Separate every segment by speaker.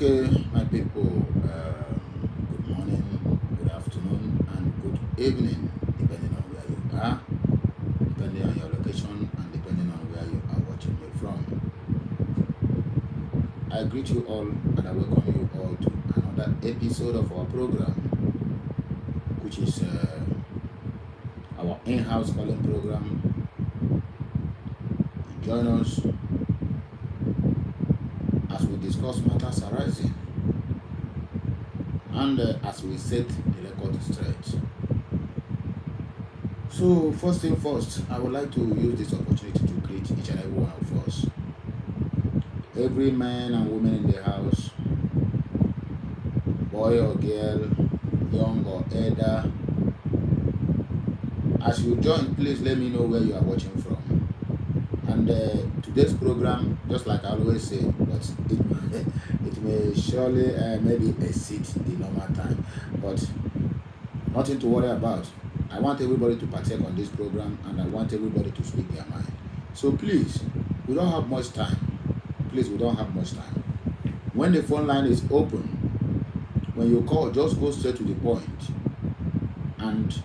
Speaker 1: Okay, my people, good morning, good afternoon, and good evening, depending on where you are, depending on your location, and depending on where you are watching me from. I greet you all and I welcome you all to another episode of our program, which is our in-house calling program. Join us as we discuss matters arising and as we set the record straight. So first thing first, I would like to use this opportunity to greet each and every one of us, every man and woman in the house, boy or girl, young or elder. As you join, please let me know where you are watching from. And today's program, just like I always say, but it may surely maybe exceed the normal time, but nothing to worry about. I want everybody to partake on this program, and I want everybody to speak their mind. So please, we don't have much time. Please, we don't have much time. When the phone line is open, when you call, just go straight to the point. And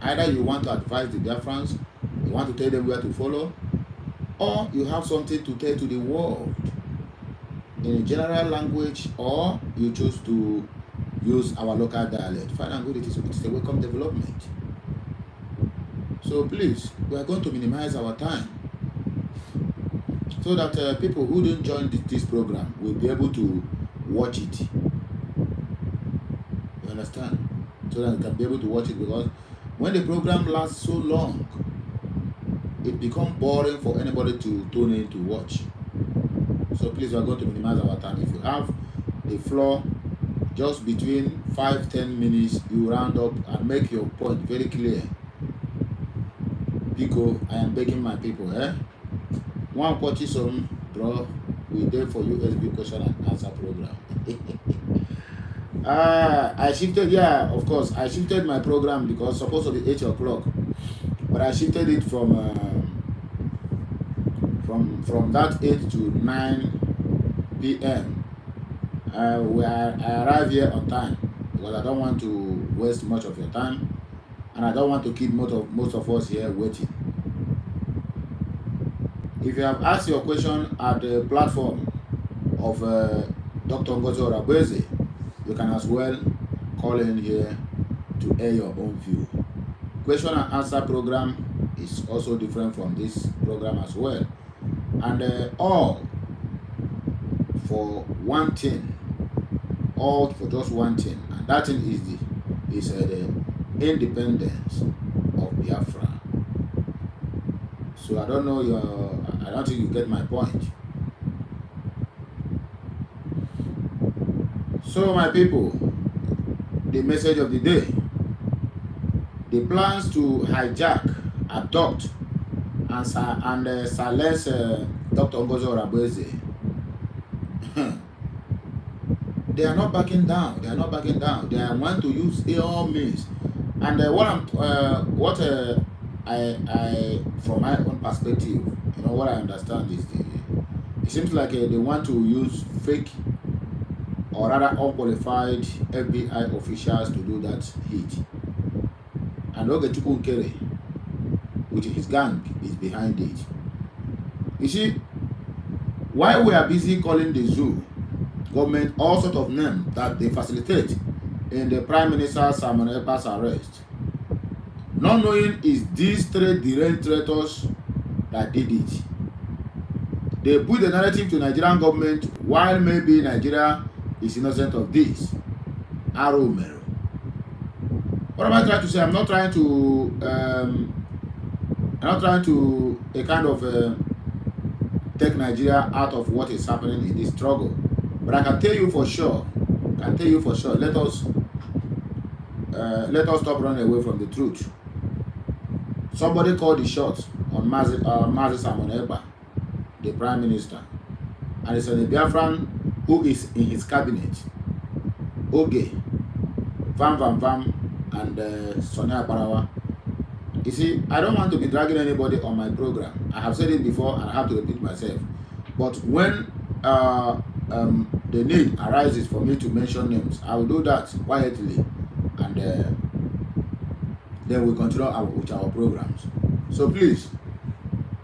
Speaker 1: either you want to advise the Biafrans, you want to tell them where to follow, or you have something to tell to the world in a general language, or you choose to use our local dialect. Fine and good, it's a welcome development. So please, we are going to minimize our time so that people who don't join this program will be able to watch it. You understand? So that they can be able to watch it, because when the program lasts so long, it becomes boring for anybody to tune in to watch. So please, we are going to minimize our time. If you have the floor, just between 5-10 minutes, you round up and make your point very clear. Pico, I am begging my people, one watches on, bro, we there for USB question and answer program. I shifted, yeah, of course, I shifted my program because supposed to be 8 o'clock, but I shifted it from that 8 to 9 p.m. I arrive here on time because I don't want to waste much of your time, and I don't want to keep most of us here waiting. If you have asked your question at the platform of Dr. Ngozi Orabweze, you can as well call in here to air your own view. Question and answer program is also different from this program as well. And all for one thing, all for just one thing, and that thing is the independence of Biafra. So I don't think you get my point. So my people, the message of the day: the plans to hijack, abduct, and silence Dr. Ngozi Orabweze, they are not backing down. They are not backing down. They want to use all means. And I from my own perspective, what I understand is it seems like they want to use fake, or rather unqualified FBI officials to do that hit. And Ogechukwu Nkere, with his gang, is behind it. You see, while we are busy calling the zoo government all sort of names that they facilitate in the Prime Minister Simon Ekpa's arrest, not knowing is these three deranged traitors that did it. They put the narrative to Nigerian government while maybe Nigeria is innocent of this. Aromero. What am I trying to say? I'm not trying to a kind of take Nigeria out of what is happening in this struggle. But I can tell you for sure, let us stop running away from the truth. Somebody called the shots on Mazi Simon Ekpa, the Prime Minister, and it's a Biafran who is in his cabinet, Oge, Vam, and Sonia Barawa. You see, I don't want to be dragging anybody on my program. I have said it before and I have to repeat myself. But when the need arises for me to mention names, I will do that quietly, and then we continue with our programs. So please,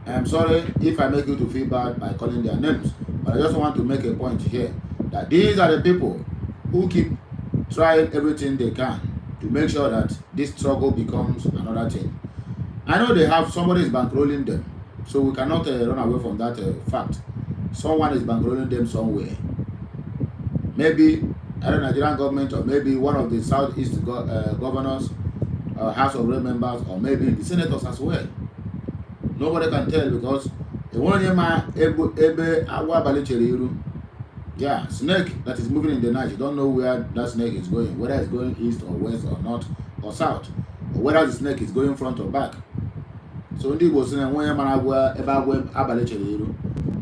Speaker 1: I'm sorry if I make you to feel bad by calling their names, but I just want to make a point here that these are the people who keep trying everything they can to make sure that this struggle becomes another thing. I know they have somebody is bankrolling them, so we cannot run away from that fact. Someone is bankrolling them somewhere. Maybe either Nigerian government, or maybe one of the Southeast governors, House of Rep members, or maybe the senators as well. Nobody can tell, because yeah, snake that is moving in the night, you don't know where that snake is going, whether it's going east or west or north or south, or whether the snake is going front or back. So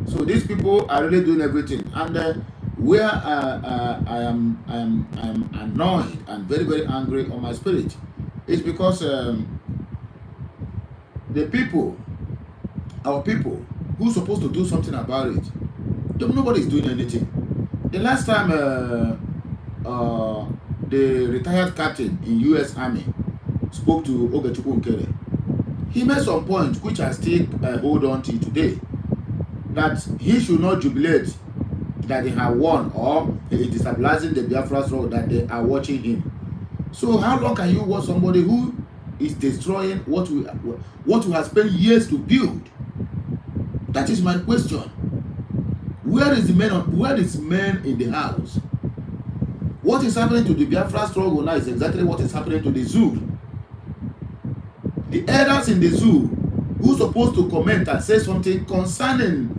Speaker 1: so these people are really doing everything, and where I am annoyed and very, very angry on my spirit is because the people, our people who's supposed to do something about it, nobody is doing anything. The last time the retired captain in U.S. Army spoke to Ogechukwu Nkere, he made some points which I still hold on to today, that he should not jubilate that they have won, or he is destabilizing the Biafra struggle, that they are watching him. So how long can you watch somebody who is destroying what we have spent years to build? That is my question. Where is the men? Where is men in the house? What is happening to the Biafra struggle now is exactly what is happening to the zoo. The elders in the zoo who are supposed to comment and say something concerning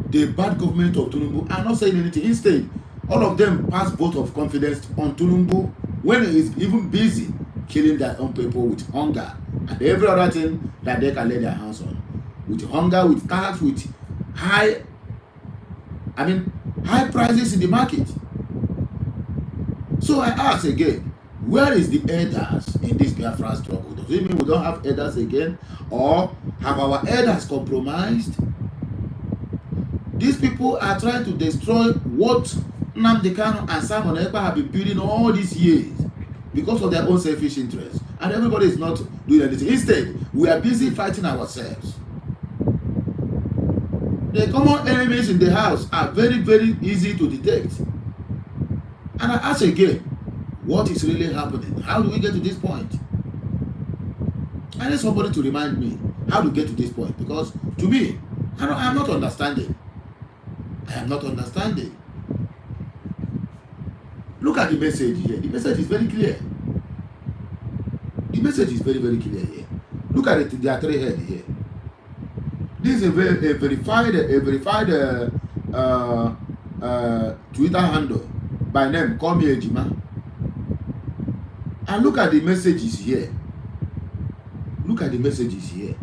Speaker 1: the bad government of Tinubu are not saying anything. Instead, all of them pass vote of confidence on Tinubu when he is even busy killing their own people with hunger and every other thing that they can lay their hands on. With hunger, with tax, with high prices in the market. So I ask again, where is the elders in this Biafra struggle? Does it mean we don't have elders again? Or have our elders compromised? These people are trying to destroy what Nnamdi Kanu and Simon Ekpa have been building all these years because of their own selfish interests. And everybody is not doing anything. Instead, we are busy fighting ourselves. The common enemies in the house are very, very easy to detect. And I ask again, what is really happening? How do we get to this point? I need somebody to remind me how to get to this point, because to me, I'm not understanding. I am not understanding. Look at the message here. The message is very clear. The message is very, very clear here. Look at it. There are three heads here. This is a verified Twitter handle by name Call Me Ejima. And look at the messages here. Look at the messages here.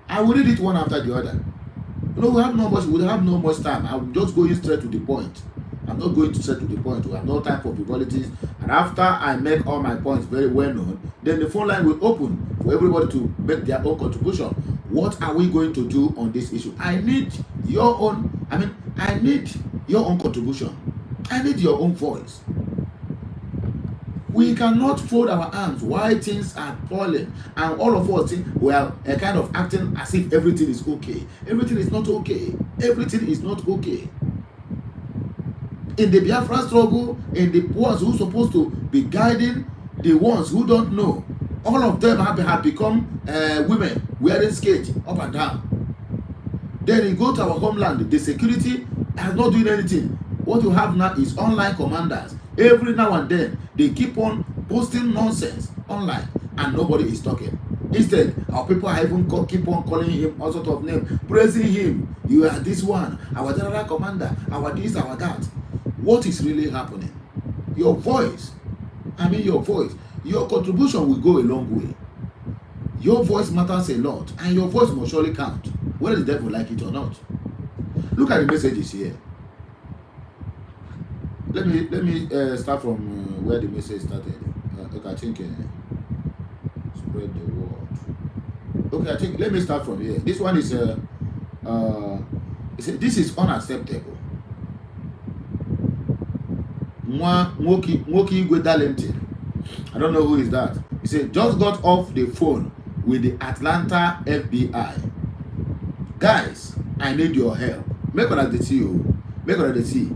Speaker 1: I will read it one after the other. You know, we have no much time. I'm just going straight to the point. I'm not going to straight to the point. We have no time for frivolities. And after I make all my points very well known, then the phone line will open for everybody to make their own contribution. What are we going to do on this issue? I need your own contribution. I need your own voice. We cannot fold our arms while things are falling, and all of us we are kind of acting as if everything is okay. Everything is not okay. Everything is not okay. In the Biafra struggle, in the ones who are supposed to be guiding the ones who don't know, all of them have become women wearing skirts up and down. Then you go to our homeland, the security is not doing anything. What you have now is online commanders. Every now and then, they keep on posting nonsense online, and nobody is talking. Instead, our people are even keep on calling him all sorts of names, praising him. You are this one, our general commander, our this, our that. What is really happening? Your voice, your contribution will go a long way. Your voice matters a lot, and your voice must surely count, whether the devil like it or not. Look at the messages here. Let me start from where the message started. Okay, I think spread the word. Okay, I think let me start from here. This one is He said, this is unacceptable. Nwoki Igwe Darlington, I don't know who is that. He said, just got off the phone with the Atlanta FBI. Guys, I need your help. Make una see you. Make una see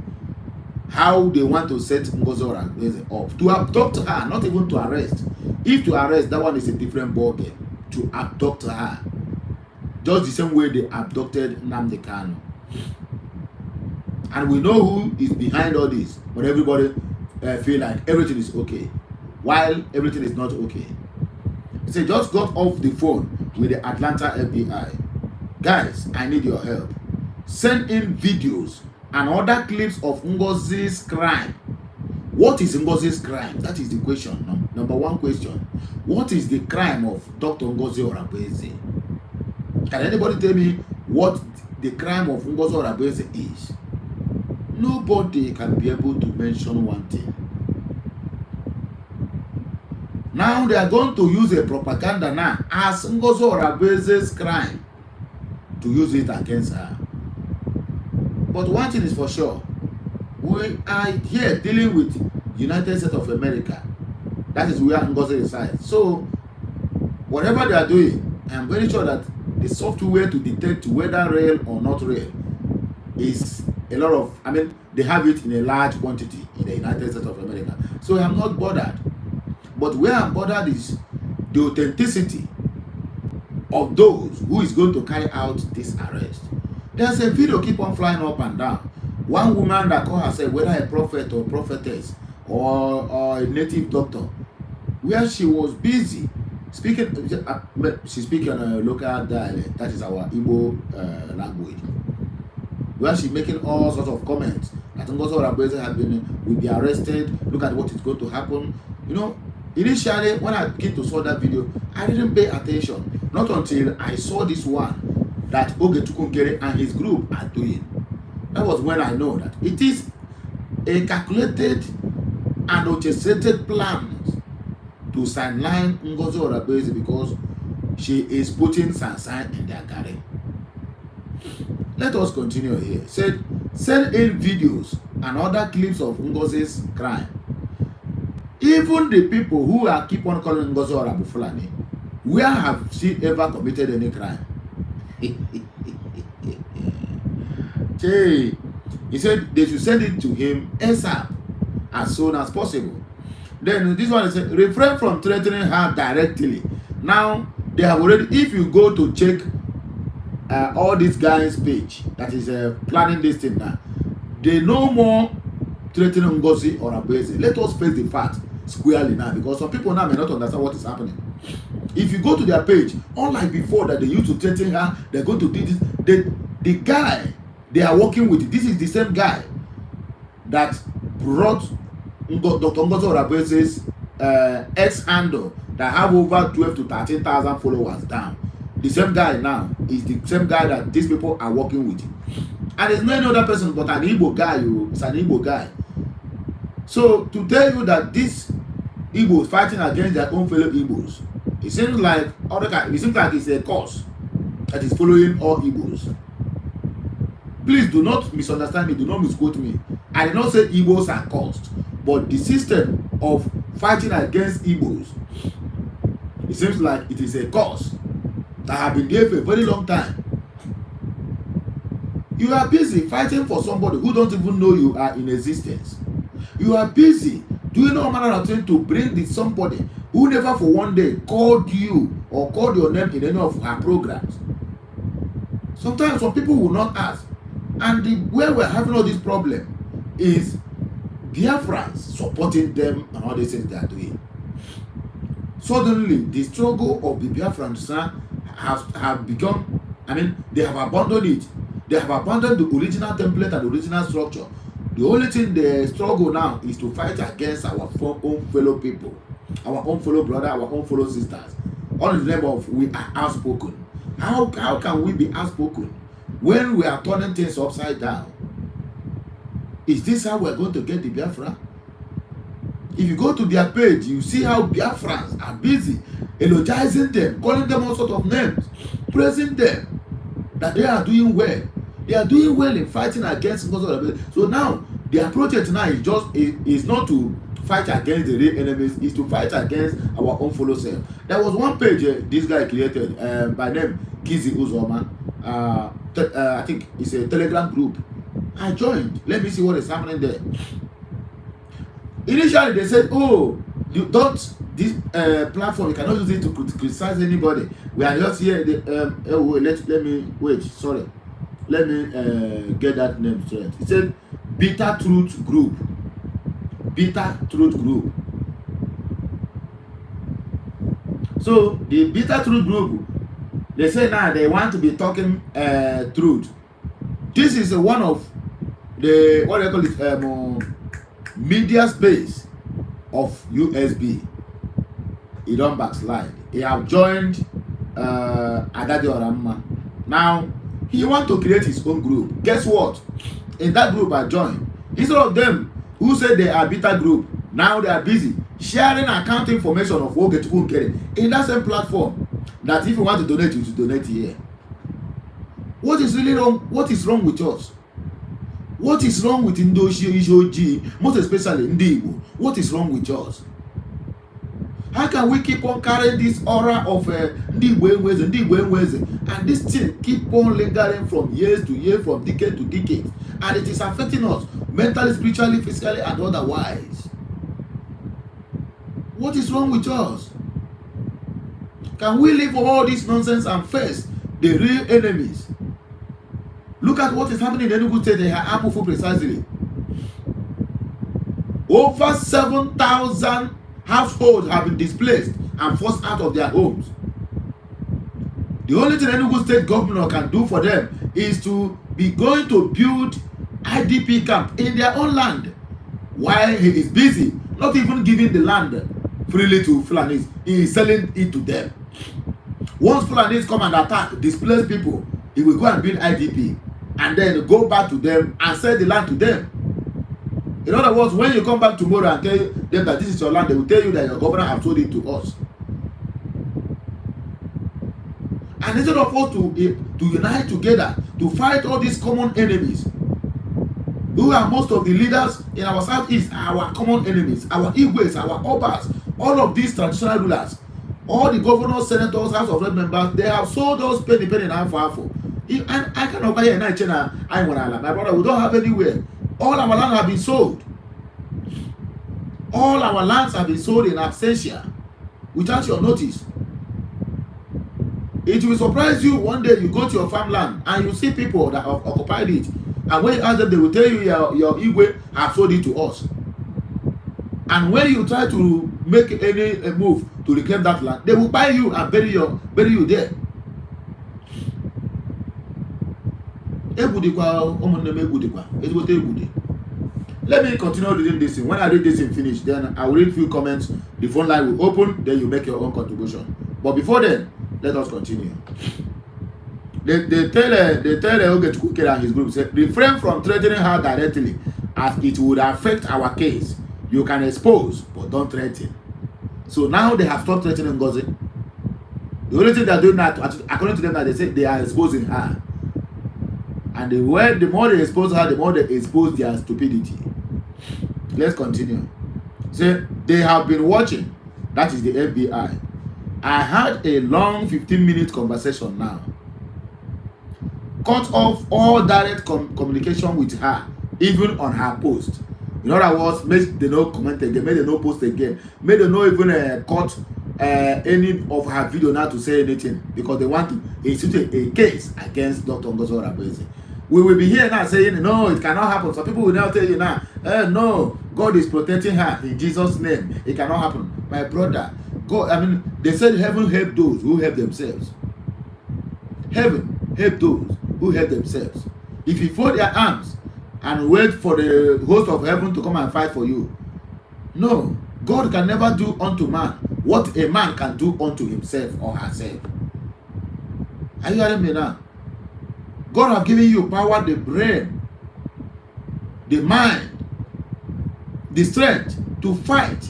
Speaker 1: how they want to set Ngozi Orakpeze up. To abduct her, not even to arrest. If to arrest, that one is a different ballgame. To abduct her. Just the same way they abducted Nnamdi Kanu. And we know who is behind all this. But everybody feel like everything is okay, while everything is not okay. He said, just got off the phone with the Atlanta FBI. Guys, I need your help. Send in videos and other clips of Ngozi's crime. What is Ngozi's crime? That is the question. Number one question. What is the crime of Dr. Ngozi Orakpeze? Can anybody tell me what the crime of Ngozi Orakpeze is? Nobody can be able to mention one thing. Now they are going to use a propaganda now as Ngozi Orakpeze's crime to use it against her. But one thing is for sure, we are here dealing with United States of America. That is where Ngozi resides. So whatever they are doing, I am very sure that the software to detect whether real or not real is a lot of, I mean, they have it in a large quantity in the United States of America. So I'm not bothered. But where I'm bothered is the authenticity of those who is going to carry out this arrest. There's a video keep on flying up and down. One woman that called herself, whether a prophet or prophetess or a native doctor, where she was busy speaking, she's speaking a local dialect, that is our Igbo language, where she's making all sorts of comments that Ngozi Orakpeze will be arrested, look at what is going to happen. You know, initially when I began to saw that video, I didn't pay attention, not until I saw this one that Ogetukunkere and his group are doing. That was when I know that it is a calculated and orchestrated plan to sideline Ngozi Orakpeze because she is putting Sansan in their garden. Let us continue here. Said, send in videos and other clips of Ngozi's crime. Even the people who are keep on calling Ngozi Orakpeze, where have she ever committed any crime? Okay. He said they should send it to him ASAP, as soon as possible. Then this one is refrain from threatening her directly. Now they have already, if you go to check all these guys' page that is planning this thing now, they no more threatening Ngozi Orakpeze. Let us face the fact squarely now, because some people now may not understand what is happening. If you go to their page, unlike before that they used to threaten her, they're going to do this. The guy they are working with, this is the same guy that brought Dr. Ngozi Orakpeze's X handle that have over 12 to 13,000 followers down. The same guy now is the same guy that these people are working with. And there's no any other person but an Igbo guy. It's an Igbo guy. So to tell you that these Igbos fighting against their own fellow Igbos, it seems like it's a cause that is following all Igbos. Please do not misunderstand me, do not misquote me. I did not say Igbos are caused, but the system of fighting against Igbos, it seems like it is a cause that have been there for a very long time. You are busy fighting for somebody who don't even know you are in existence. You are busy doing all manner of things to bring this somebody who never for one day called you or called your name in any of her programs. Sometimes some people will not ask. And the way we're having all this problem is Biafrans supporting them and all these things they are doing. Suddenly, the struggle of the Biafrans have become, I mean, they have abandoned it. They have abandoned the original template and the original structure. The only thing they struggle now is to fight against our own fellow people, our own fellow brother, our own fellow sisters. All in the name of we are outspoken. How can we be outspoken when we are turning things upside down? Is this how we're going to get the Biafra? If you go to their page, you see how Biafrans are busy eulogizing them, calling them all sorts of names, praising them, that they are doing well. They are doing well in fighting against God's rebellion. So now the approach tonight is not to fight against the real enemies, is to fight against our own follow self. There was one page this guy created by name Kizi Uzoma. I think it's a Telegram group. I joined. Let me see what is happening there. Initially they said, oh, this platform, you cannot use it to criticize anybody. We are just here. Let me wait. Sorry, let me get that name straight. It said Bitter Truth Group. Bitter Truth Group. So the Bitter Truth Group, they say now they want to be talking truth. This is one of the what they call it media space of USB. He don't backslide. He have joined Adade Oramma. Now he want to create his own group. Guess what? In that group I joined, instead of them who said they are bitter group, now they are busy sharing account information of Ogetukun in that same platform. That if you want to donate, you should donate here. What is really wrong? What is wrong with us? What is wrong with Indonesia, most especially Ndigo? What is wrong with us? How can we keep on carrying this aura of Ndigbo, and this thing keep on lingering from years to years, from decade to decade, and it is affecting us mentally, spiritually, physically, and otherwise? What is wrong with us? Can we leave all this nonsense and face the real enemies? Look at what is happening in Enugu State. They are Amufu precisely. Over 7,000 households have been displaced and forced out of their homes. The only thing Enugu State governor can do for them is to be going to build IDP camp in their own land, while he is busy not even giving the land freely to Fulanis. He is selling it to them. Once Fulanis come and attack, displace people, he will go and build IDP and then go back to them and sell the land to them. In other words, when you come back tomorrow and tell them that this is your land, they will tell you that your governor has sold it to us. And instead of us to unite together to fight all these common enemies, who are most of the leaders in our southeast, our common enemies, our Igwes, our Obas, all of these traditional rulers, all the governors, senators, House of Rep members, they have sold us penny and half. And I cannot buy here in China. My brother, we don't have anywhere. All our land have been sold. All our lands have been sold in absentia, without your notice. It will surprise you one day you go to your farmland and you see people that have occupied it. And when you ask them, they will tell you your Igwe have sold it to us. And when you try to make any move to reclaim that land, they will buy you and bury you there. Let me continue reading this thing. When I read this thing finish, then I will read a few comments. The phone line will open, then you make your own contribution. But before then, let us continue. They tell Ogetukun and his group, say, refrain from threatening her directly, as it would affect our case. You can expose, but don't threaten. So now they have stopped threatening Ngozi. The only thing they are doing that, according to them, that they say they are exposing her. And the more they expose her, the more they expose their stupidity. Let's continue. Say, they have been watching. That is the FBI. I had a long 15-minute conversation now. Cut off all direct communication with her, even on her post. In other words, make them no comment again, make them no post again, make them no even cut any of her video now to say anything, because they want to institute a case against Dr. Ngozi Orakwe. We will be here now saying, no, it cannot happen. Some people will now tell you now, no, God is protecting her in Jesus' name. It cannot happen. My brother, God, they said heaven help those who help themselves. Heaven help those who help themselves. If you fold their arms and wait for the host of heaven to come and fight for you, no, God can never do unto man what a man can do unto himself or herself. Are you hearing me now? God has given you power, the brain, the mind, the strength to fight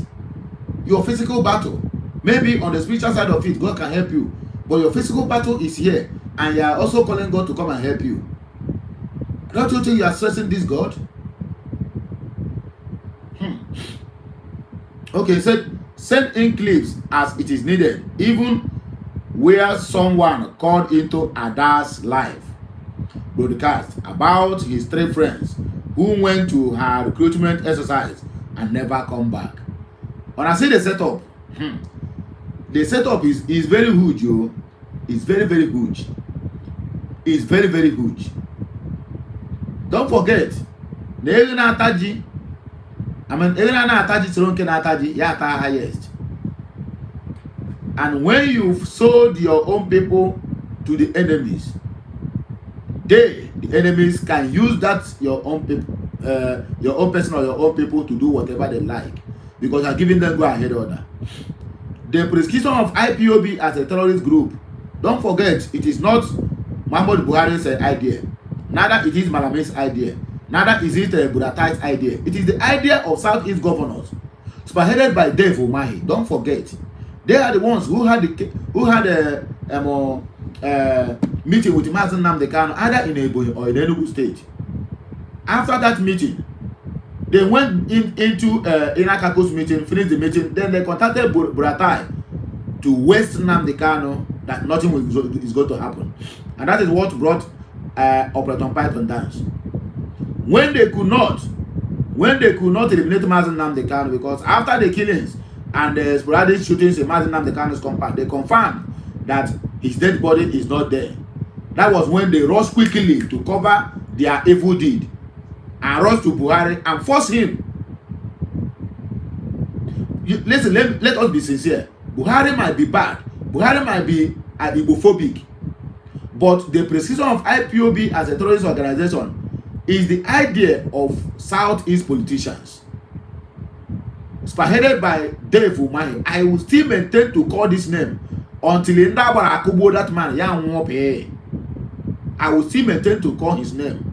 Speaker 1: your physical battle. Maybe on the spiritual side of it, God can help you. But your physical battle is here. And you are also calling God to come and help you. Don't you think you are stressing this God? Okay, send in clips as it is needed, even where someone called into Ada's live broadcast about his 3 friends who went to her recruitment exercise and never come back. When I say the setup, the setup is very huge, yo. It's very, very huge. It's very, very huge. Don't forget, the na ataji. I mean, na ataji tronke na ataji, ya ata highest. And when you've sold your own people to the enemies, the enemies can use that your own people, your own person or your own people to do whatever they like, because you're giving them go ahead order. The prescription of IPOB as a terrorist group, don't forget, it is not Muhammad Buhari's idea, neither it is Malami's idea, neither is it Buratai's idea. It is the idea of Southeast governors, spearheaded by Dave Umahi. Don't forget, they are the ones who had a meeting with Mazen Nnamdi Kanu either in Ebonyi or in Enugu State. After that meeting, they went into Inakako's meeting, finished the meeting, then they contacted Buratai to waste Nnamdi Kanu that nothing is going to happen. And that is what brought Operation Python dance. When they could not eliminate Mazen Nnamdi Kanu, because after the killings and the sporadic shootings in Mazen Nnamdi Kanu's compound, they confirmed that his dead body is not there. That was when they rushed quickly to cover their evil deed and rushed to Buhari and forced him. Listen, let us be sincere. Buhari might be bad. Buhari might be Igbo-phobic. But the prescription of IPOB as a terrorist organization is the idea of Southeast politicians, spearheaded by Dave Umahi. I will still maintain to call this name until Ndabara Akubo, that man, I will still maintain to call his name.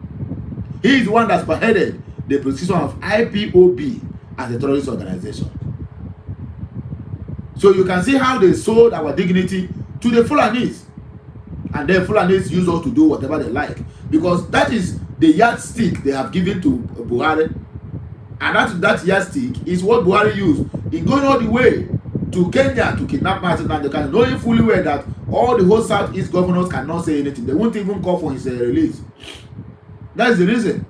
Speaker 1: He is the one that spearheaded the prescription of IPOB as a terrorist organization. So you can see how they sold our dignity to the Fulanis. And then Fulanis use us to do whatever they like. Because that is the yardstick they have given to Buhari. And that yardstick is what Buhari used in going all the way to Kenya to kidnap Mazen Nnamdi Kanu, knowing fully well that all the whole Southeast governors cannot say anything. They won't even call for his release. That's the reason.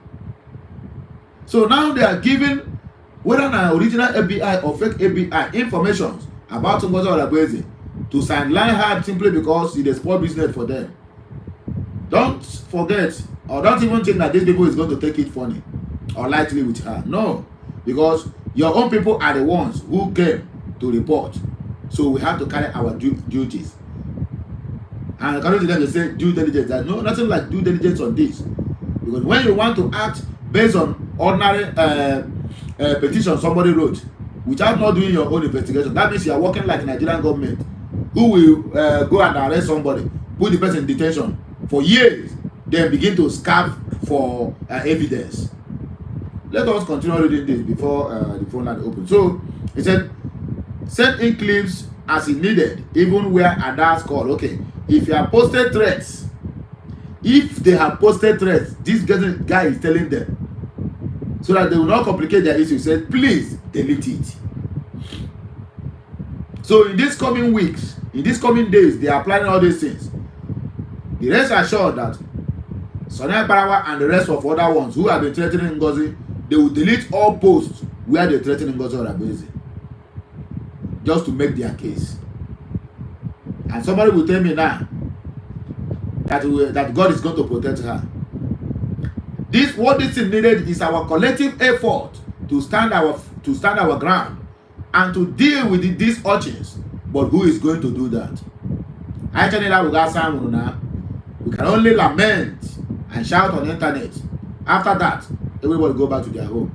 Speaker 1: So now they are giving, whether an original FBI or fake FBI, information about Ngozi Oladokun to sideline her simply because it is poor business for them. Don't forget, or don't even think that these people is going to take it funny or lightly with her. No, because your own people are the ones who came to report. So we have to carry our duties. And according to them, they say due diligence. There's no nothing like due diligence on this. Because when you want to act based on ordinary petition somebody wrote, without not doing your own investigation, that means you are working like Nigerian government, who will go and arrest somebody, put the person in detention for years, then begin to scarf for evidence. Let us continue reading this before the phone line opens. So he said, send in clips as it needed, even where Ada's call. Okay, if you have posted threats, if they have posted threats, this guy is telling them so that they will not complicate their issue. He said, please delete it. So in these coming weeks, in these coming days, they are planning all these things. The rest assured that Sonia Barawa and the rest of other ones who have been threatening Ngozi, they will delete all posts where they threaten Ngozi Oladokun, just to make their case. And somebody will tell me now that God is going to protect her. What this is needed is our collective effort to stand our ground and to deal with these urchins. But who is going to do that? We can only lament and shout on the internet. After that, everybody go back to their home.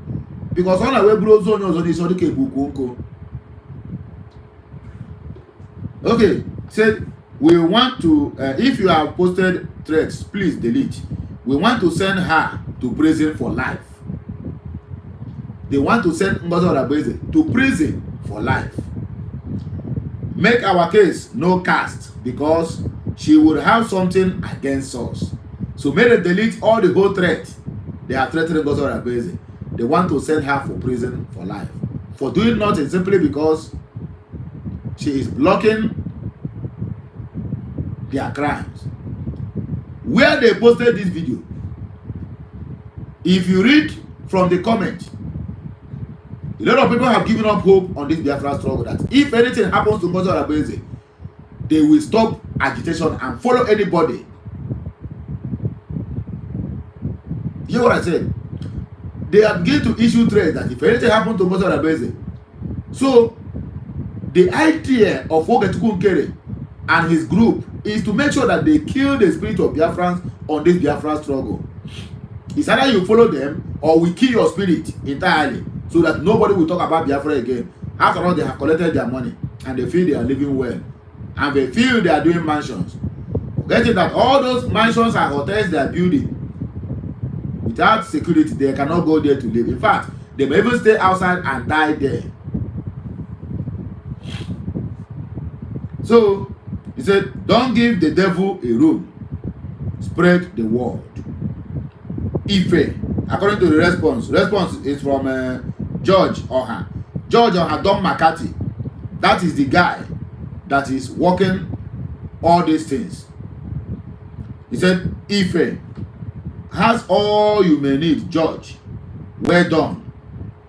Speaker 1: Because on our web zone is okay, said we want to if you have posted threats, please delete. We want to send her to prison for life. They want to send Ngozi Oladokun to prison for life. Make our case no cast, because she would have something against us. So may they delete all the whole threat they are threatening Ngozi Orebeze. They want to send her for prison for life for doing nothing simply because she is blocking their crimes. Where they posted this video, if you read from the comment, a lot of people have given up hope on this Biafra struggle that if anything happens to Ngozi Orebeze, they will stop agitation and follow anybody. You hear what I said? They are beginning to issue threats that if anything happens to Ngozi Orebeze, so the idea of Ogechukwu Nkere and his group is to make sure that they kill the spirit of Biafrans on this Biafra struggle. It's either you follow them or we kill your spirit entirely so that nobody will talk about Biafra again. After all, they have collected their money and they feel they are living well and they feel they are doing mansions. Forgetting that all those mansions and hotels they are building, without security, they cannot go there to live. In fact, they may even stay outside and die there. So, he said, don't give the devil a room. Spread the word. Ife, according to the response is from George Oha. George Oha Don McCarthy. That is the guy that is working all these things. He said, Ife has all you may need, George. Well done.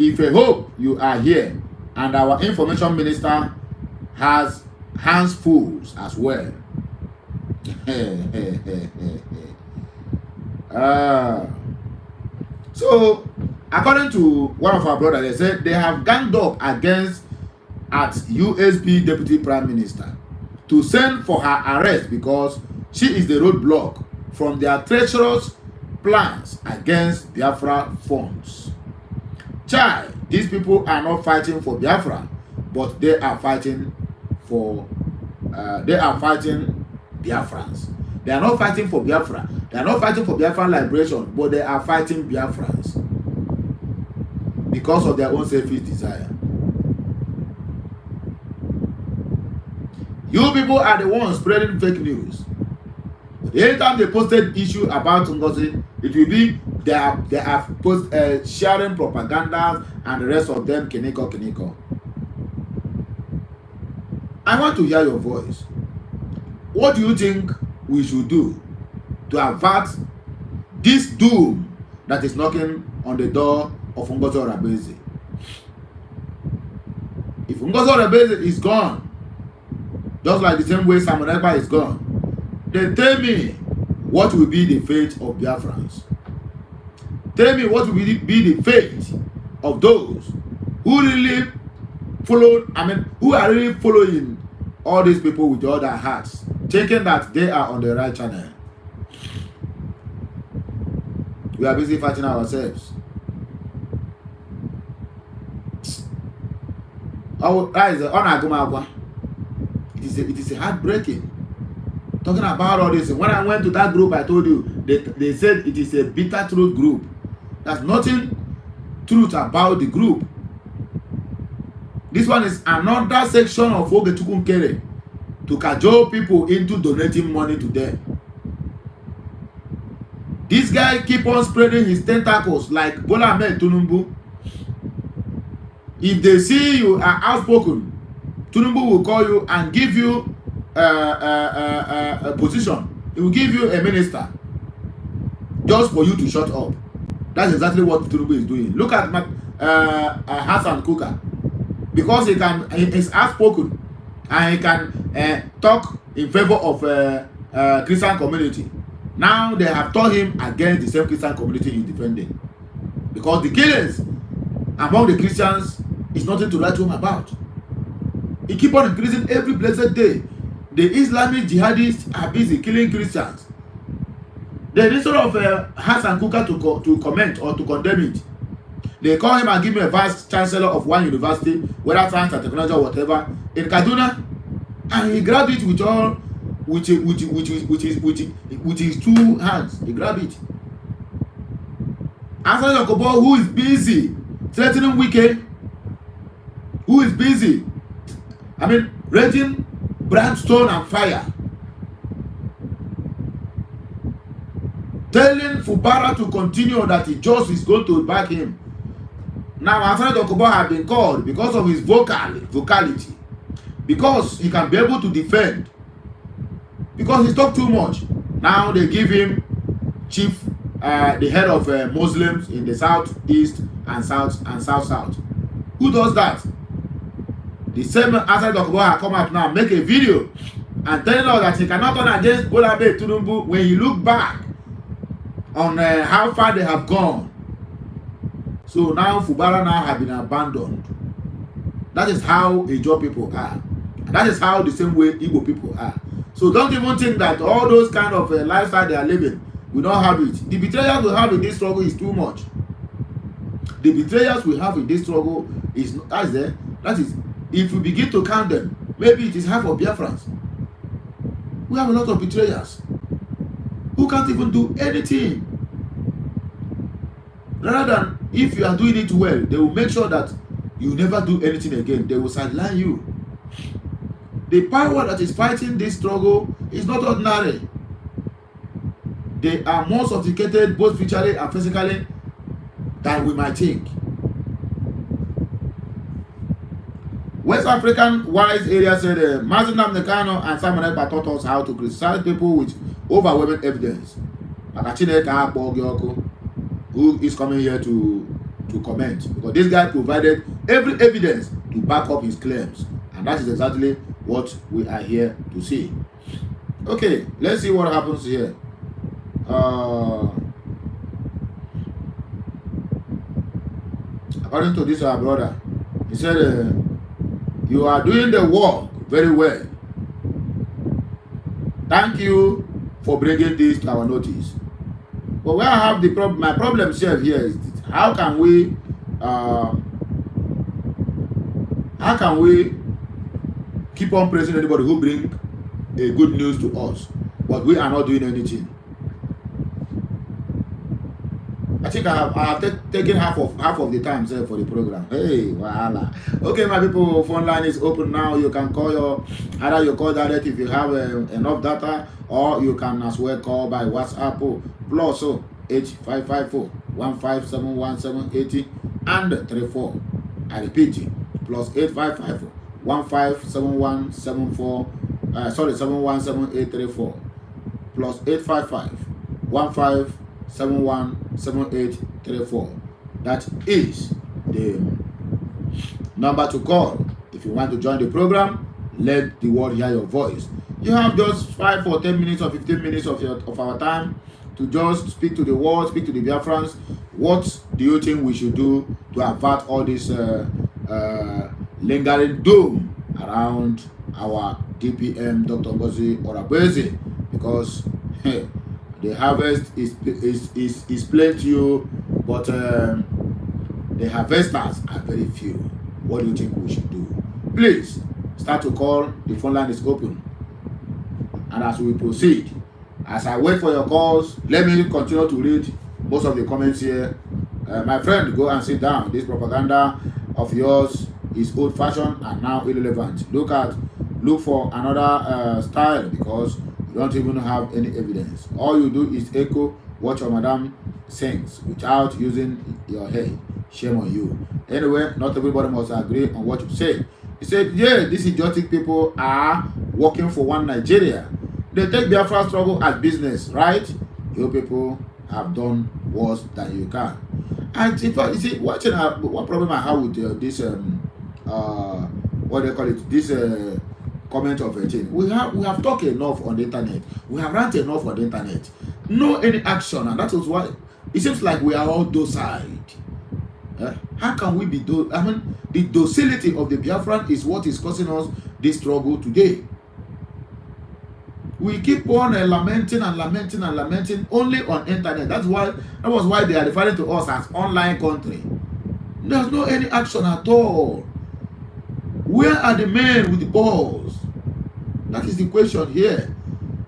Speaker 1: Ife, hope you are here. And our information minister has hands full as well. So, according to one of our brothers, they said they have ganged up against at USB Deputy Prime Minister to send for her arrest because she is the roadblock from their treacherous plans against Biafra funds. Chai, these people are not fighting for Biafra, but they are fighting for Biafrans. They are not fighting for Biafra. They are not fighting for Biafran liberation, but they are fighting Biafrans because of their own selfish desire. You people are the ones spreading fake news. But anytime they posted issue about Ngozi, it will be they are sharing propaganda and the rest of them kiniko. I want to hear your voice. What do you think we should do to avert this doom that is knocking on the door of Ngozi Orebeze? If Ngozi Orebeze is gone, just like the same way Simon Ekpa is gone, then tell me what will be the fate of Biafrans. Tell me what will be the fate of those who really who are really following all these people with all their hearts, thinking that they are on the right channel. We are busy fighting ourselves. It is heartbreaking. Talking about all this. When I went to that group, I told you, they said it is a bitter truth group. There's nothing truth about the group. This one is another section of Ogechukwu Nkere to cajole people into donating money to them. This guy keep on spreading his tentacles like Bola Ahmed Tinubu. If they see you are outspoken, Tinubu will call you and give you a position. He will give you a minister just for you to shut up. That's exactly what Tinubu is doing. Look at Hassan Kuka. Because he is outspoken and he can talk in favor of Christian community. Now they have turned him against the same Christian community he's defending. Because the killings among the Christians is nothing to write home about. He keep on increasing every blessed day. The Islamic jihadists are busy killing Christians. Then instead of Hassan Kuka to comment or to condemn it, they call him and give me a vice chancellor of one university, whether science or technology or whatever, in Kaduna, and he grabbed it with his two hands. He grabbed it. Answer Yokobo, who is busy threatening Wike, who is busy, raging brimstone and fire. telling Fubara to continue that he just is going to back him. Now, Alfred Okubo had been called because of his vocality, because he can be able to defend, because he talked too much. Now they give him chief, the head of Muslims in the southeast and south. Who does that? The same Alfred Okubo had come out now, make a video and telling us that he cannot turn against Bola Tinubu when you look back on how far they have gone. So now Fubara now have been abandoned. That is how Ijaw people are. And that is how the same way Igbo people are. So don't even think that all those kind of lifestyle they are living, we don't have it. The betrayals we have in this struggle is too much. The betrayals we have in this struggle is that is, if we begin to count them, maybe it is half of Biafrans. We have a lot of betrayers who can't even do anything. Rather than, if you are doing it well, they will make sure that you never do anything again. They will sideline you. The power that is fighting this struggle is not ordinary. They are more sophisticated both physically and physically than we might think. West African wise area said Mazen Namdekano and Simon Ekpa taught us how to criticize people with overwhelming evidence. Who is coming here to comment, because this guy provided every evidence to back up his claims, and that is exactly what we are here to see. Okay, let's see what happens here. According to this our brother, he said you are doing the work very well. Thank you for bringing this to our notice. But where I have the problem, my problem here is how can we keep on praising anybody who bring a good news to us, but we are not doing anything? I think I have taken half of the time for the program. Hey, voila. Okay, my people, phone line is open now. You can call either you call direct if you have enough data, or you can as well call by WhatsApp plus 8554 1571780 and 34. I repeat it, plus 8554 157174 71784 plus 855 15717834. That is the number to call if you want to join the program. Let the world hear your voice. You have just 5 or 10 minutes or 15 minutes of our time to just speak to the world, speak to the Biafrans. What do you think we should do to avert all this lingering doom around our DPM, Dr. Ngozi Orabeze? Because the harvest is plain to you, but the harvesters are very few. What do you think we should do? Please start to call. The phone line is open. And as we proceed, as I wait for your calls, let me continue to read most of the comments here. My friend, go and sit down. This propaganda of yours is old-fashioned and now irrelevant. Look for another style, because you don't even have any evidence. All you do is echo what your madam sings without using your head. Shame on you. Anyway, not everybody must agree on what you say. He said, yeah, these idiotic people are working for one Nigeria. They take Biafra struggle as business, right? You people have done worse than you can. And in fact, you see, what problem I have with this what they call it, this comment of a thing. We have talked enough on the internet. We have ranted enough on the internet. No any action, and that is why it seems like we are all docile. How can we be I mean, the docility of the Biafran is what is causing us this struggle today. We keep on lamenting only on internet. That was why they are referring to us as online country. There's no any action at all. Where are the men with the balls? That is the question here.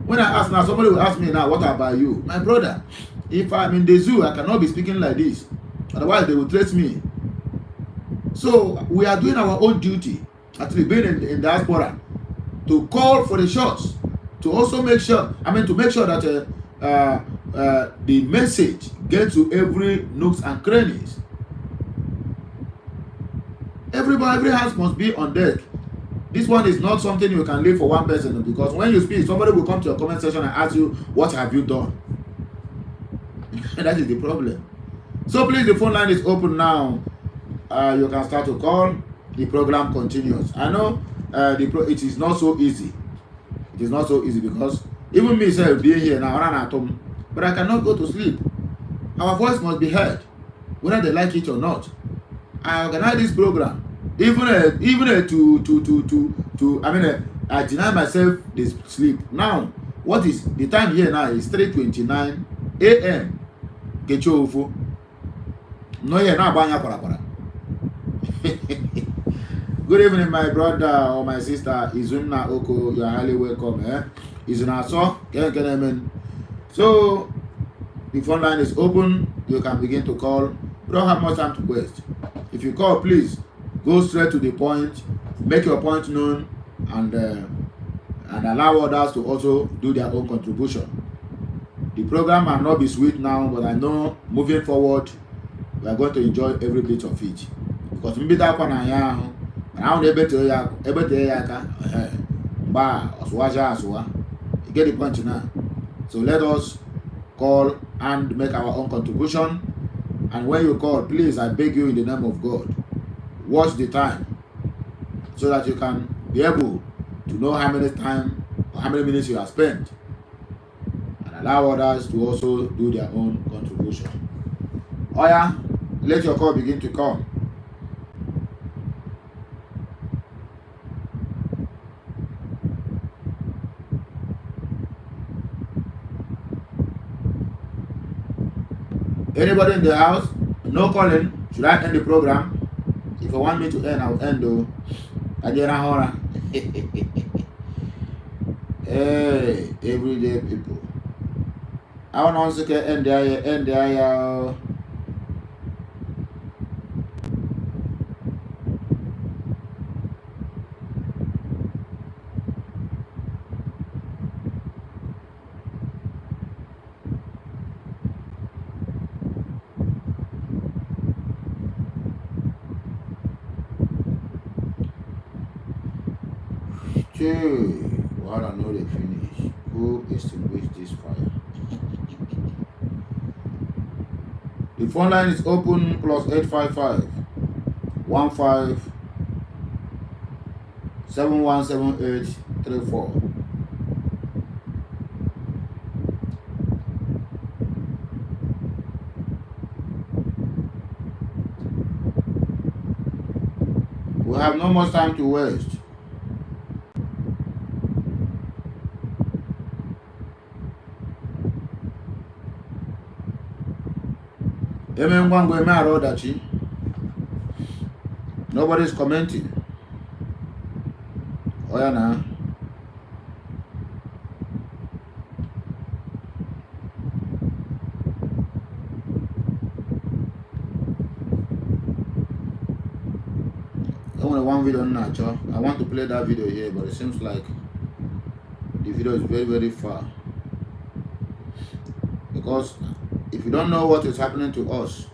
Speaker 1: When I ask now, somebody will ask me now, what about you? My brother, if I'm in the zoo, I cannot be speaking like this. Otherwise, they will trace me. So we are doing our own duty, actually being in diaspora, to call for the shots, to also make sure, to make sure that the message get to every nooks and crannies. Every house must be on deck. This one is not something you can leave for one person, because when you speak, somebody will come to your comment section and ask you, what have you done? That is the problem. So please, the phone line is open now. You can start to call. The program continues. I know it is not so easy. It is not so easy, because even me myself being here now, at home, but I cannot go to sleep. Our voice must be heard, whether they like it or not. I organize this program, even I deny myself this sleep. Now, what is the time here now? Is 3:29 a.m. Get your info. No, yeah, now banya para. Good evening, my brother or my sister Izunna Oko. You are highly welcome. Izunna so so the phone line is open. You can begin to call. We don't have much time to waste. If you call, please go straight to the point, make your point known, and allow others to also do their own contribution. The program might not be sweet now, but I know moving forward we are going to enjoy every bit of it, because maybe that one I you get the point now. So let us call and make our own contribution. And when you call, please, I beg you in the name of God, watch the time, so that you can be able to know how many time or how many minutes you have spent, and allow others to also do their own contribution. Oh yeah, let your call begin to come. Anybody in the house? No calling. Should I end the program? If you want me to end, I'll end though. Hey, everyday people. I want to end there. While I know they finish, who extinguish this fire? The phone line is open, +855 15 717834. We have no more time to waste. Nobody's commenting. Oh yeah, now. Only one video on Nacho. I want to play that video here, but it seems like the video is very, very far. Because if you don't know what is happening to us,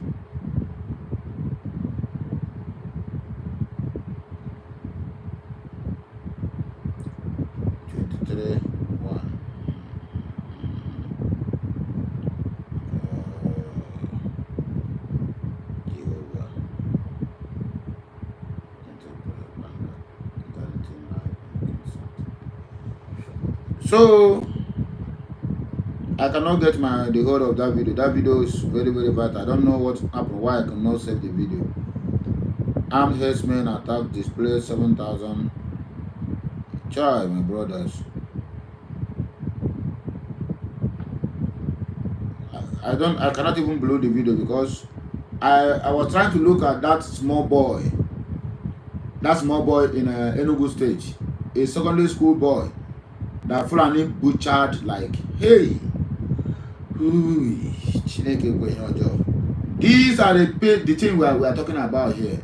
Speaker 1: so I cannot get the whole of that video. That video is very, very bad. I don't know what happened, why I cannot save the video. Armed herdsmen attack display 7,000. Try, my brothers. I cannot even blow the video, because I was trying to look at that small boy in Enugu State, a secondary school boy that Fulani butchered like, hey. These are the thing we are talking about here.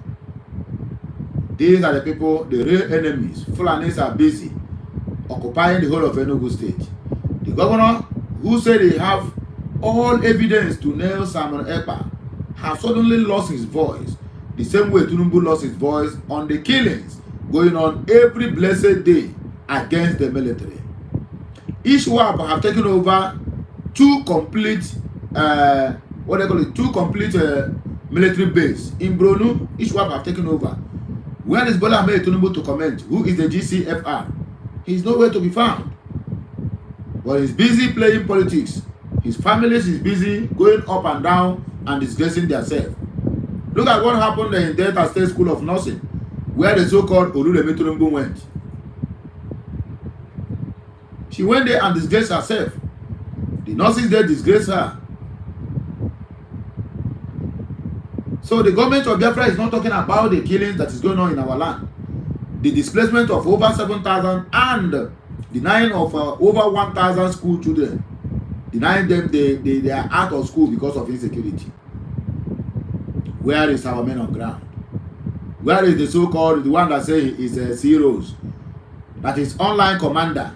Speaker 1: These are the people, the real enemies. Fulanis are busy occupying the whole of Enugu State. The governor who said he have all evidence to nail Simon Ekpa has suddenly lost his voice, the same way Tinubu lost his voice on the killings going on every blessed day against the military. ISWAP have taken over two complete, two complete military base in Bronu. ISWAP have taken over. Where is Bola Ahmed Tinubu to comment? Who is the GCFR? He's nowhere to be found. But he's busy playing politics. His family is busy going up and down and disgracing themselves. Look at what happened in Delta State School of Nursing, where the so-called Oluremi Tinubu went. She went there and disgraced herself. The nurses there disgraced her. So the government of Biafra is not talking about the killings that is going on in our land. The displacement of over 7,000 and denying of over 1,000 school children. Denying them they are out of school because of insecurity. Where is our men on ground? Where is the so-called, the one that say is heroes? That is online commander.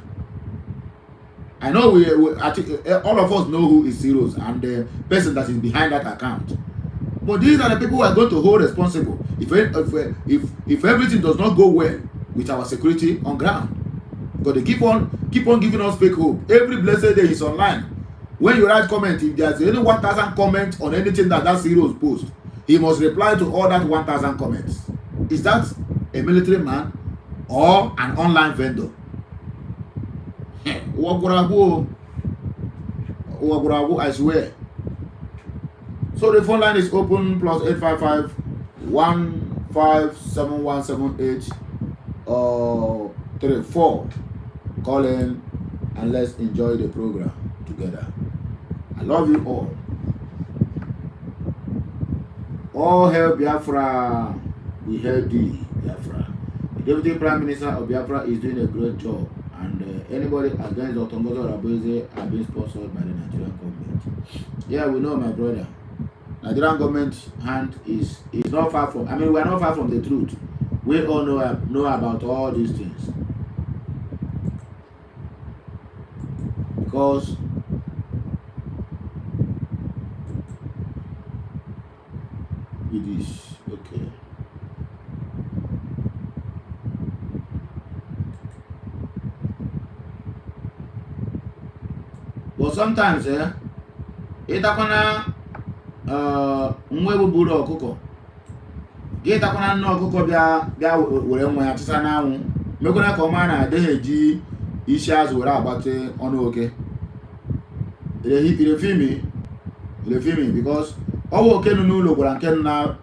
Speaker 1: I know I think all of us know who is heroes and the person that is behind that account. But these are the people who are going to hold responsible if everything does not go well with our security on ground. Because they keep on giving us fake hope. Every blessed day is online. When you write comment, if there's any 1,000 comments on anything that heroes post, he must reply to all that 1,000 comments. Is that a military man or an online vendor? I swear. So the phone line is open +855 157178 34. Call in and let's enjoy the program together. I love you all. All hail Biafra. We hail thee, Biafra. The Deputy Prime Minister of Biafra is doing a great job, and anybody against Otongozo Raboze are being sponsored by the Nigerian government. Yeah, we know, my brother. Nigerian government hand is not far from. I mean, we are not far from the truth. We all know about all these things because it is okay. But sometimes, nwa egbuburu ọkụkọ gị takwana nne ọkụkọ bịa were nwa ya tịsa n'anwụ mekwana ka ọma na-adịghị eji isi azụ were agbate ọnụ oke ilefimi because ọwụ oke nọ n'ụlọ gwara nke nọ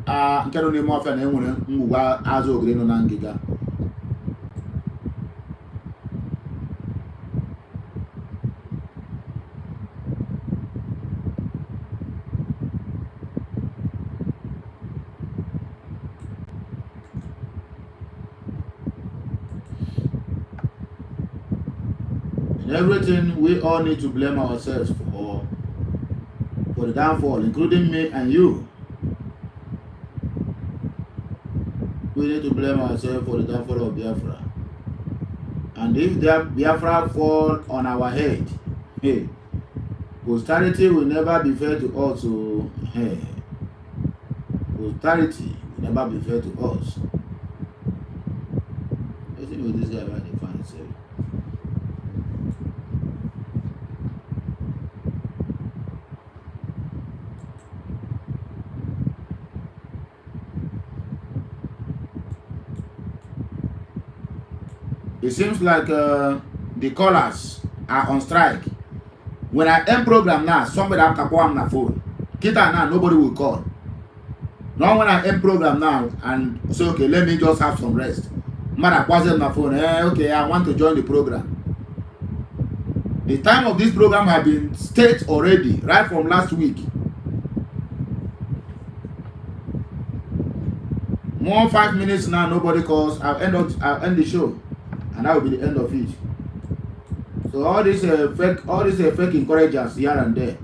Speaker 1: n'ime ọfịa na enwere ngwugwa azụ ogiri nọ na ngịga. Everything we all need to blame ourselves for the downfall, including me and you. We need to blame ourselves for the downfall of Biafra. And if Biafra fall on our head, hey, posterity will never be fair to us. So, hey, posterity will never be fair to us. Let's see what this guy right in front say. It seems like the callers are on strike. When I end program now, somebody have to call on my phone. Kita now, nobody will call. Now when I end program now and say, okay, let me just have some rest. Man, wasn't my phone. Okay, I want to join the program. The time of this program has been stated already, right from last week. More 5 minutes now, nobody calls. I'll end the show. And that will be the end of it. So all these fake encouragers here and there.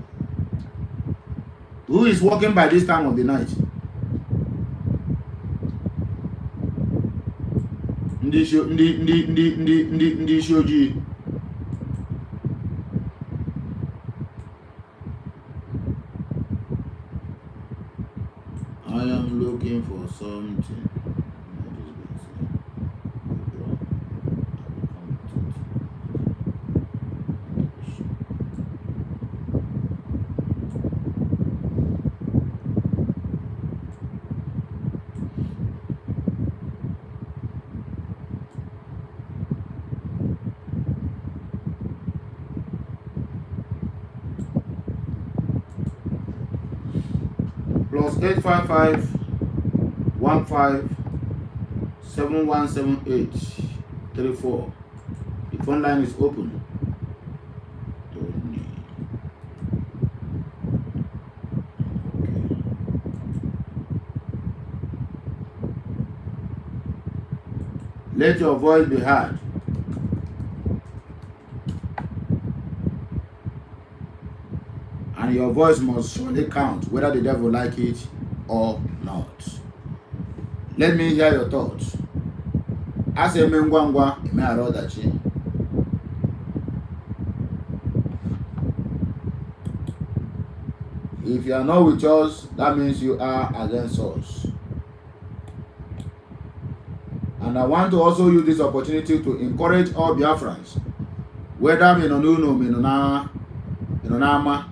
Speaker 1: Who is working by this time of the night? Ndi shoji. I am looking for something. Plus 855 15 7178 34. The phone line is open. Let your voice be heard. And your voice must surely count, whether the devil like it or not. Let me hear your thoughts. As a mengwangwa, me arodachi. If you are not with us, that means you are against us. And I want to also use this opportunity to encourage all Biafrans, whether menonuno, menonama,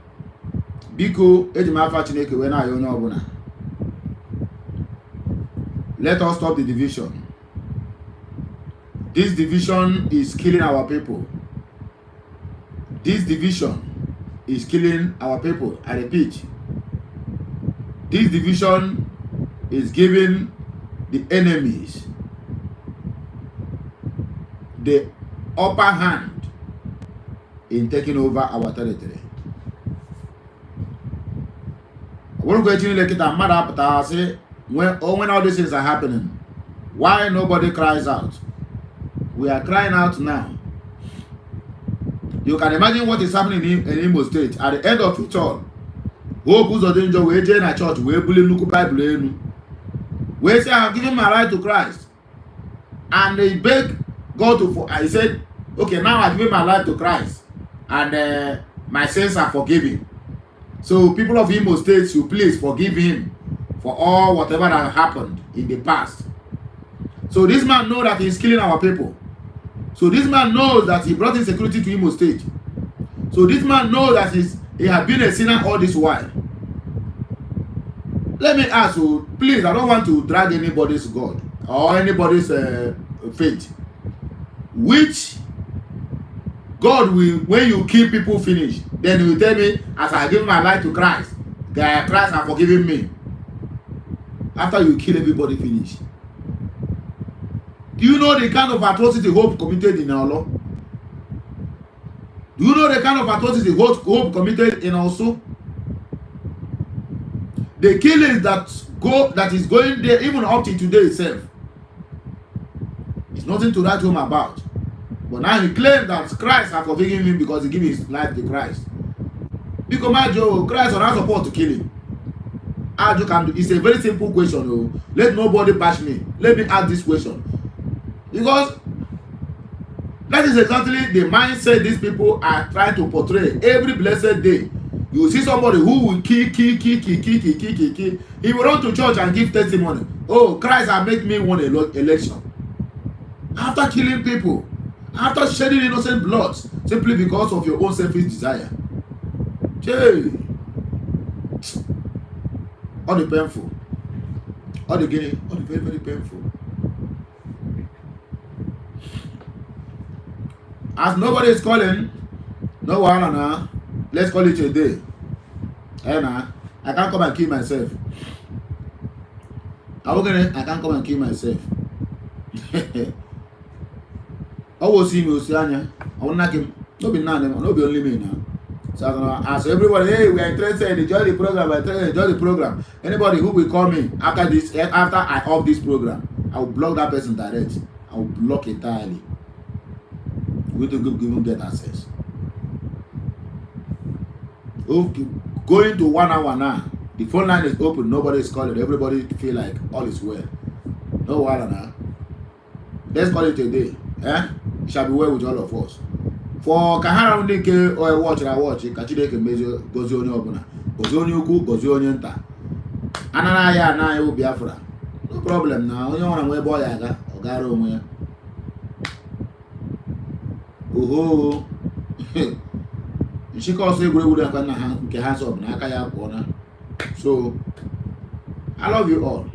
Speaker 1: biko, ejimafa chineke wena ayonyo obuna. Let us stop the division. This division is killing our people. This division is killing our people. I repeat, this division is giving the enemies the upper hand in taking over our territory. We're going to look at the matter when all these things are happening. Why nobody cries out? We are crying out now. You can imagine what is happening in Imo State. At the end of it all, hope who's the danger we join a church, we believe no Bible. We say I have given my right to Christ. And they beg God to I said, okay, now I've given my life to Christ. And my sins are forgiven. So people of Imo State should please forgive him for all whatever that happened in the past. So this man knows that he's killing our people. So this man knows that he brought insecurity to Imo State. So this man knows that he has been a sinner all this while. Let me ask you, please, I don't want to drag anybody's God or anybody's faith. Which God will, when you kill people finish, then he will tell me, as I give my life to Christ, Christ has forgiven me. After you kill everybody finish. Do you know the kind of atrocity Hope committed in our law? Do you know the kind of atrocity Hope committed in also? The killings that is going there, even up to today itself, it's nothing to write home about. But now he claims that Christ has forgiven him because he gave his life to Christ. Because my Joe, Christ will not support to kill him. How you can do? It's a very simple question. Oh. Let nobody bash me. Let me ask this question. Because that is exactly the mindset these people are trying to portray every blessed day. You see somebody who will kill. He will run to church and give testimony. Oh, Christ has made me win an election. After killing people, after shedding innocent blood, simply because of your own selfish desire. Jay. All the painful. All the very, very painful. As nobody is calling, no one now. Let's call it a day. Hey, nah, I can't come and kill myself. I can't come and kill myself. I will see me, Oceania. I will knock him. No be now, no be only me now. So I'm gonna ask everybody, hey, we are interested, enjoy the program, enjoy the program. Anybody who will call me after I off this program, I will block that person direct. I will block entirely. We to give him get access. Okay. Going to 1 hour now. The phone line is open, nobody is calling, everybody feel like all is well. No water now. Let's call it a day. It shall be well with all of us. For Kahara Ndike or watch, Kachideke measure goes on your Gozoni Uku, goes on your Anana ya na ya Biafra. No problem now. Onye wana mwe boy aga, ogara onwe. Oho. She calls say we would have nke hands up na aka ya corner. So I love you all.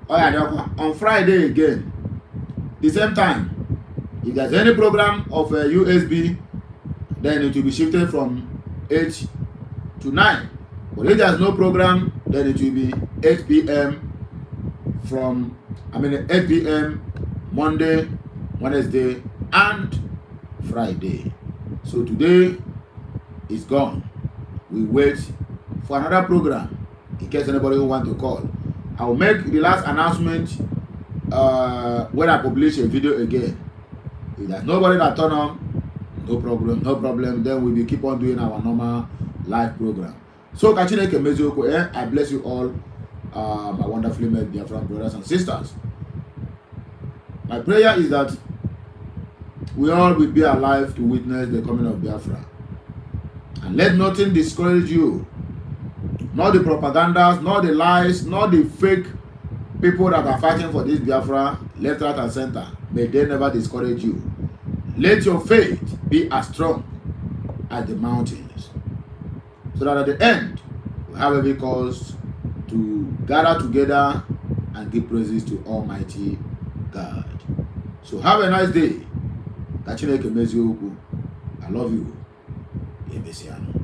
Speaker 1: Oh yeah, on Friday again, the same time. If there's any program of USB, then it will be shifted from 8 to 9. But if there's no program, then it will be 8 p.m. 8 p.m. Monday, Wednesday, and Friday. So today is gone. We wait for another program in case anybody who want to call. I will make the last announcement when I publish a video again. If there's nobody that turn on, no problem. Then we will keep on doing our normal live program. So I bless you all, my wonderfully made Biafran brothers and sisters. My prayer is that we all will be alive to witness the coming of Biafra. And let nothing discourage you. Not the propagandas, not the lies, not the fake people that are fighting for this Biafra, left, right, and center. May they never discourage you. Let your faith be as strong as the mountains. So that at the end, we have every cause to gather together and give praises to Almighty God. So have a nice day. I love you. Messiano.